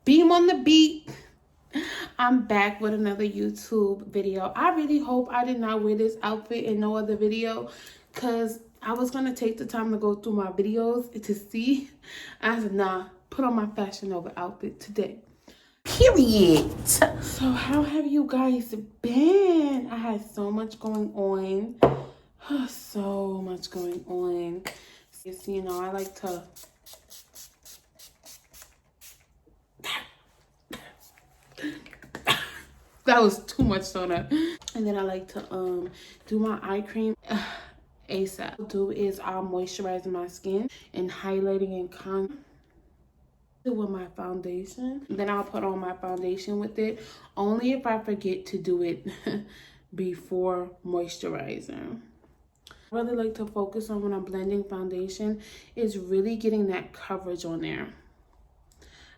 Beam on the beat. I'm back with another YouTube video. I really hope I did not wear this outfit in no other video, because I was going to take the time to go through my videos to see. I said, nah, put on my Fashion Nova outfit today. Period. So how have you guys been? I had so much going on. So much going on. You know, I like to... That was too much soda. And then I like to do my eye cream ASAP. What I'll do is I'll moisturize my skin and highlighting and contour with my foundation. Then I'll put on my foundation with it, only if I forget to do it before moisturizing. I really like to focus on when I'm blending foundation is really getting that coverage on there.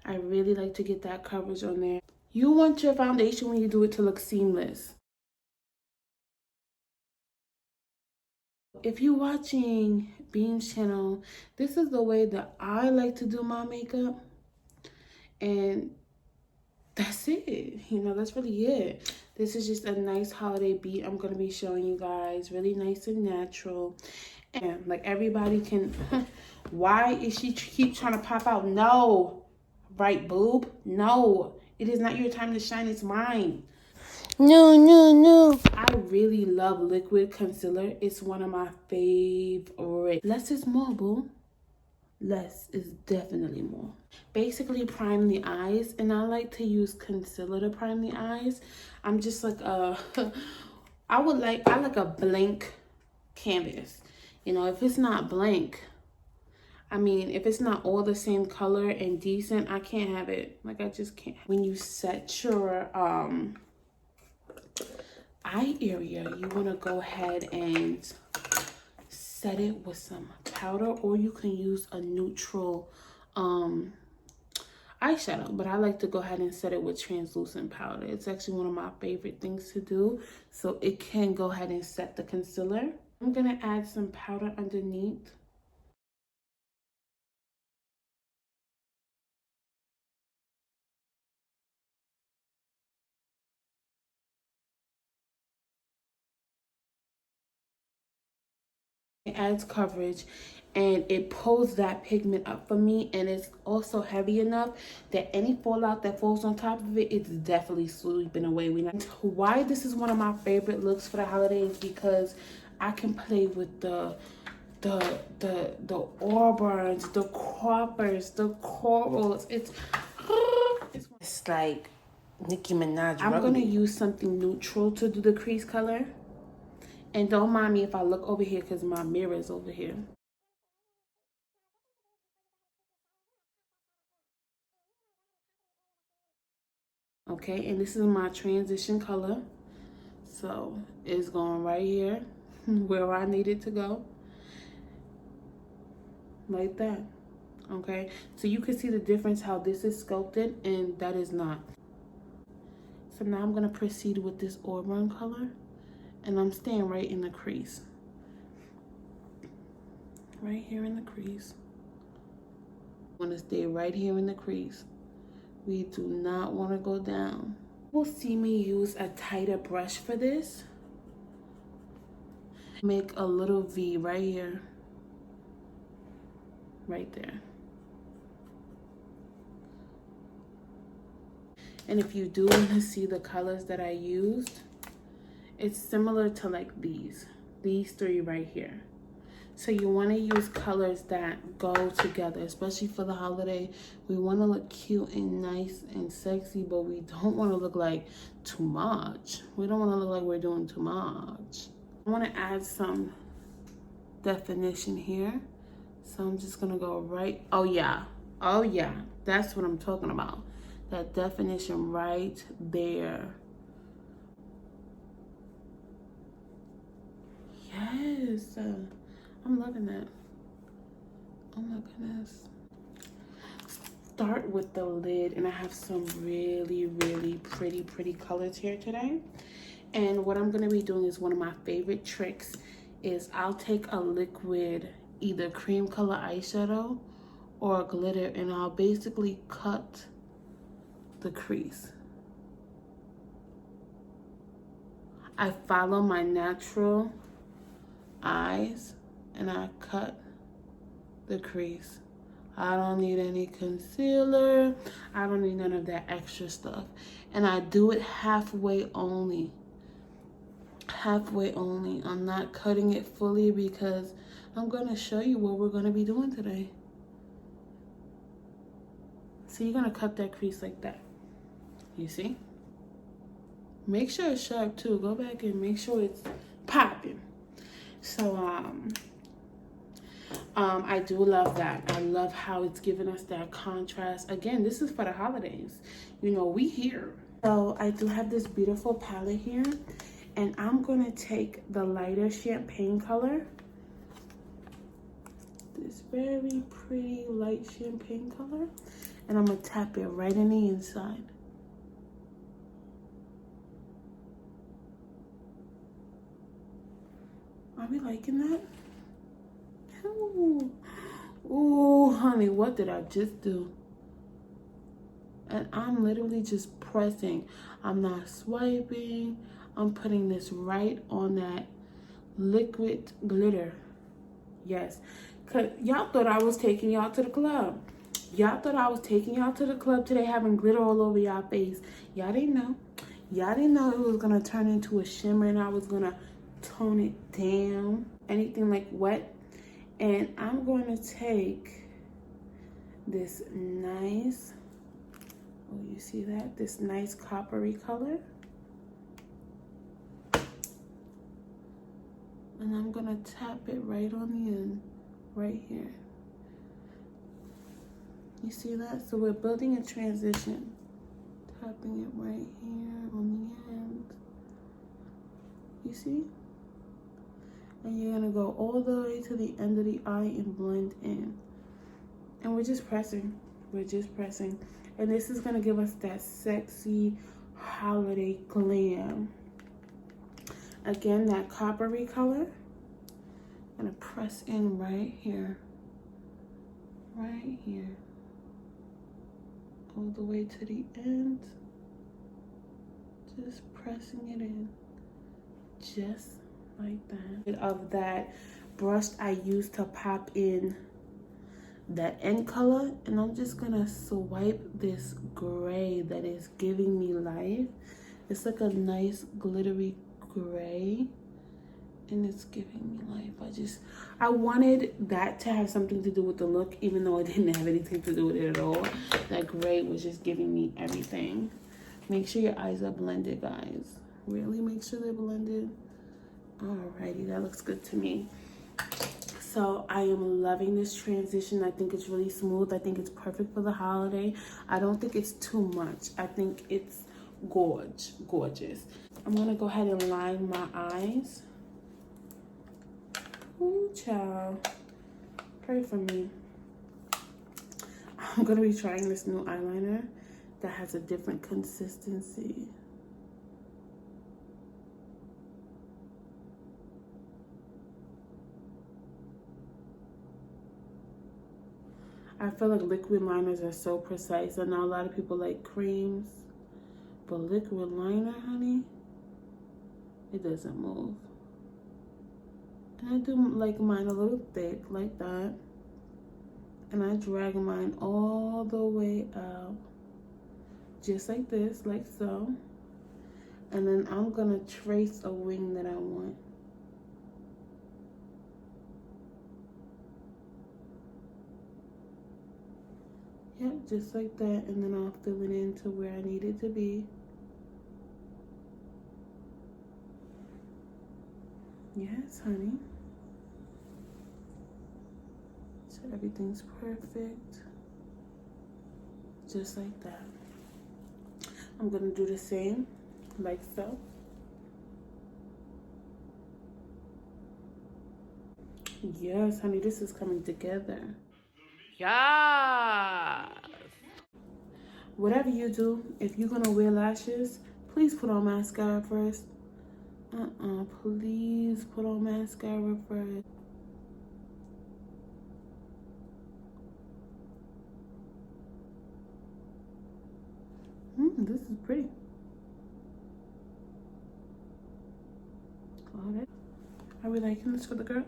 I really like to get that coverage on there. You want your foundation when you do it to look seamless. If you're watching Beam's channel, this is the way that I like to do my makeup. And that's it. You know, that's really it. This is just a nice holiday beat I'm going to be showing you guys. Really nice and natural. And like everybody can... Why is she keep trying to pop out? No. Right, boob? No. It is not your time to shine. It's mine. No. I really love liquid concealer. It's one of my favorite. Less is more, boo. Less is definitely more. Basically prime the eyes, and I like to use concealer to prime the eyes. I'm just like I like a blank canvas. You know, if it's not blank, I mean, if it's not all the same color and decent, I can't have it. Like, I just can't. When you set your eye area, you want to go ahead and set it with some powder, or you can use a neutral eyeshadow, but I like to go ahead and set it with translucent powder. It's actually one of my favorite things to do, so it can go ahead and set the concealer. I'm gonna add some powder underneath. It adds coverage and it pulls that pigment up for me, and it's also heavy enough that any fallout that falls on top of it, it's definitely sweeping away. Why this is one of my favorite looks for the holidays, because I can play with the auburns, the croppers, the corals. It's like Nicki Minaj. I'm gonna use something neutral to do the crease color. And don't mind me if I look over here because my mirror is over here. Okay, and this is my transition color. So it's going right here where I need it to go. Like that. Okay, so you can see the difference how this is sculpted and that is not. So now I'm going to proceed with this auburn color, and I'm staying right in the crease. Right here in the crease. I want to stay right here in the crease. We do not want to go down. You'll see me use a tighter brush for this. Make a little V right here. Right there. And if you do want to see the colors that I used, it's similar to like these three right here. So you want to use colors that go together, especially for the holiday. We want to look cute and nice and sexy, but we don't want to look like too much. We don't want to look like we're doing too much. I want to add some definition here. So I'm just going to go right. Oh yeah, that's what I'm talking about. That definition right there. Yes. I'm loving that. Oh my goodness. Start with the lid, and I have some really pretty colors here today. And what I'm going to be doing is one of my favorite tricks is I'll take a liquid, either cream color eyeshadow or glitter, and I'll basically cut the crease. I follow my natural eyes and I cut the crease. I don't need any concealer. I don't need none of that extra stuff. And I do it halfway only. Halfway only. I'm not cutting it fully because I'm going to show you what we're going to be doing today. So you're going to cut that crease like that. You see? Make sure it's sharp too. Go back and make sure it's popping. So, I do love that. I love how it's giving us that contrast. Again, this is for the holidays. You know, we here. So I do have this beautiful palette here. And I'm going to take the lighter champagne color. This very pretty light champagne color. And I'm going to tap it right in the inside. Are we liking that? Ooh. Ooh, honey, what did I just do? And I'm literally just pressing. I'm not swiping. I'm putting this right on that liquid glitter. Yes. Because y'all thought I was taking y'all to the club. Y'all thought I was taking y'all to the club today having glitter all over y'all face. Y'all didn't know. Y'all didn't know it was going to turn into a shimmer and I was going to tone it down. Anything like wet. And I'm going to take this nice, oh, you see that? This nice coppery color. And I'm going to tap it right on the end, right here. You see that? So we're building a transition. Tapping it right here on the end. You see? And you're gonna go all the way to the end of the eye and blend in. And we're just pressing. We're just pressing. And this is gonna give us that sexy holiday glam. Again, that coppery color. I'm gonna press in right here. Right here. All the way to the end. Just pressing it in. Just like that. Of that brush I used to pop in that end color, and I'm just gonna swipe this gray that is giving me life. It's like a nice glittery gray and it's giving me life. I wanted that to have something to do with the look, even though it didn't have anything to do with it at all. That gray was just giving me everything. Make sure your eyes are blended, guys. Really make sure they're blended. Alrighty, that looks good to me. So I am loving this transition. I think it's really smooth. I think it's perfect for the holiday. I don't think it's too much. I think it's gorgeous. I'm gonna go ahead and line my eyes. Ooh, child. Pray for me. I'm gonna be trying this new eyeliner that has a different consistency. I feel like liquid liners are so precise. I know a lot of people like creams, but liquid liner, honey, it doesn't move. And I do like mine a little thick, like that. And I drag mine all the way out, just like this, like so. And then I'm gonna trace a wing that I want. Yep, just like that, and then I'll fill it into where I need it to be. Yes, honey. So everything's perfect. Just like that. I'm gonna do the same, like so. Yes, honey, this is coming together. Yes. Whatever you do, if you're gonna wear lashes, please put on mascara first. Please put on mascara first. This is pretty. Are we liking this for the girls?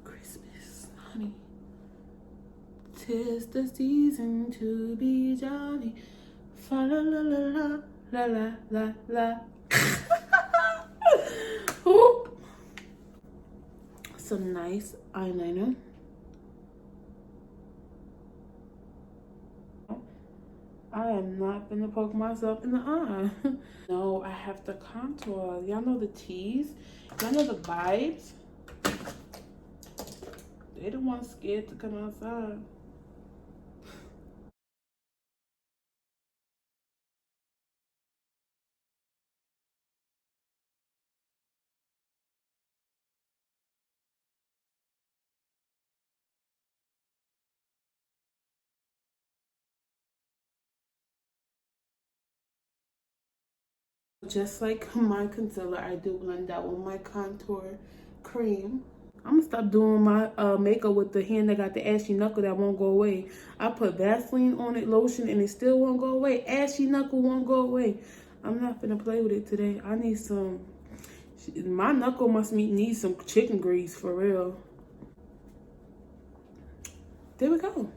Christmas, honey. 'Tis the season to be jolly. Fa la la la la la la la. Ooh. Some nice eyeliner. I am not gonna poke myself in the eye. No, I have the contour. Y'all know the teas. Y'all know the vibes. They the ones scared to come outside. Just like my concealer, I do blend out with my contour cream. I'm gonna stop doing my makeup with the hand that got the ashy knuckle that won't go away. I put Vaseline on it, lotion, and it still won't go away. Ashy knuckle won't go away. I'm not gonna play with it today. I need some. My knuckle must need some chicken grease for real. There we go.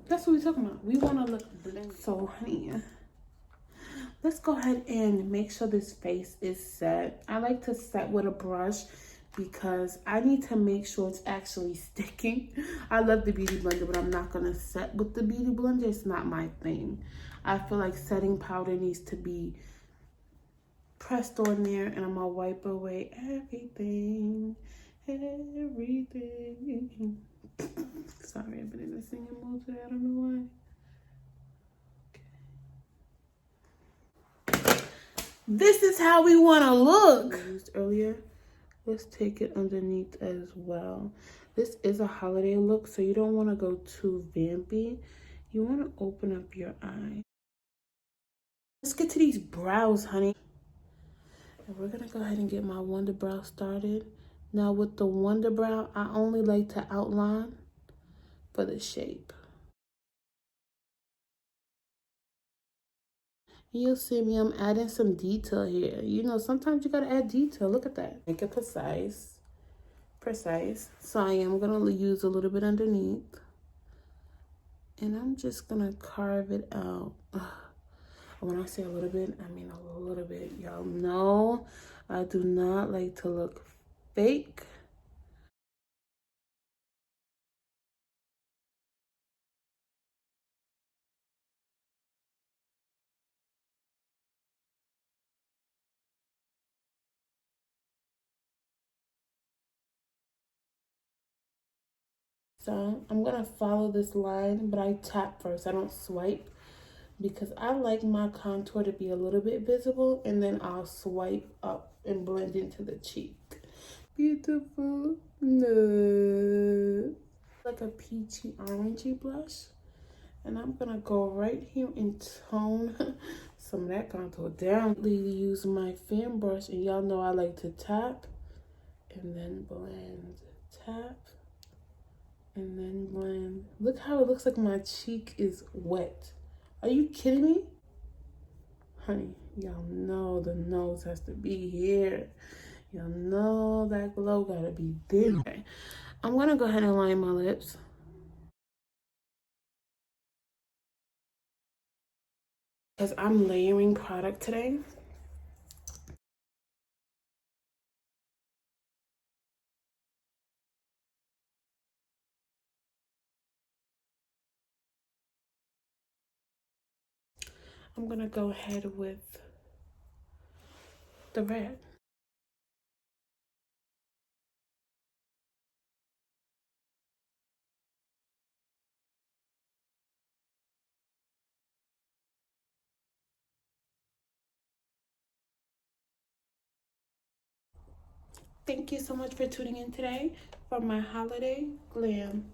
That's what we're talking about. We want to look blended. So, honey, let's go ahead and make sure this face is set. I like to set with a brush because I need to make sure it's actually sticking. I love the Beauty Blender, but I'm not going to set with the Beauty Blender. It's not my thing. I feel like setting powder needs to be pressed on there, and I'm going to wipe away everything. Everything. Sorry, I've been in a singing mood today. I don't know why. This is how we want to look. I used earlier. Let's take it underneath as well. This is a holiday look, so you don't want to go too vampy. You want to open up your eye. Let's get to these brows, honey. And we're going to go ahead and get my Wonder Brow started. Now with the Wonder Brow, I only like to outline for the shape. You'll see me, I'm adding some detail here. You know, sometimes you gotta add detail. Look at that. Make it precise. So I am gonna use a little bit underneath. And I'm just gonna carve it out. When I say a little bit, I mean a little bit. Y'all know I do not like to look fake. So I'm gonna follow this line, but I tap first. I don't swipe because I like my contour to be a little bit visible, and then I'll swipe up and blend into the cheek. Beautiful. No. Like a peachy orangey blush. And I'm gonna go right here and tone some of that contour down. Use my fan brush, and y'all know I like to tap and then blend. Tap and then blend. Look how it looks like my cheek is wet. Are you kidding me? Honey, y'all know the nose has to be here. Y'all know that glow gotta be there. Okay. I'm gonna go ahead and line my lips. Because I'm layering product today. I'm gonna go ahead with the red. Thank you so much for tuning in today for my holiday glam.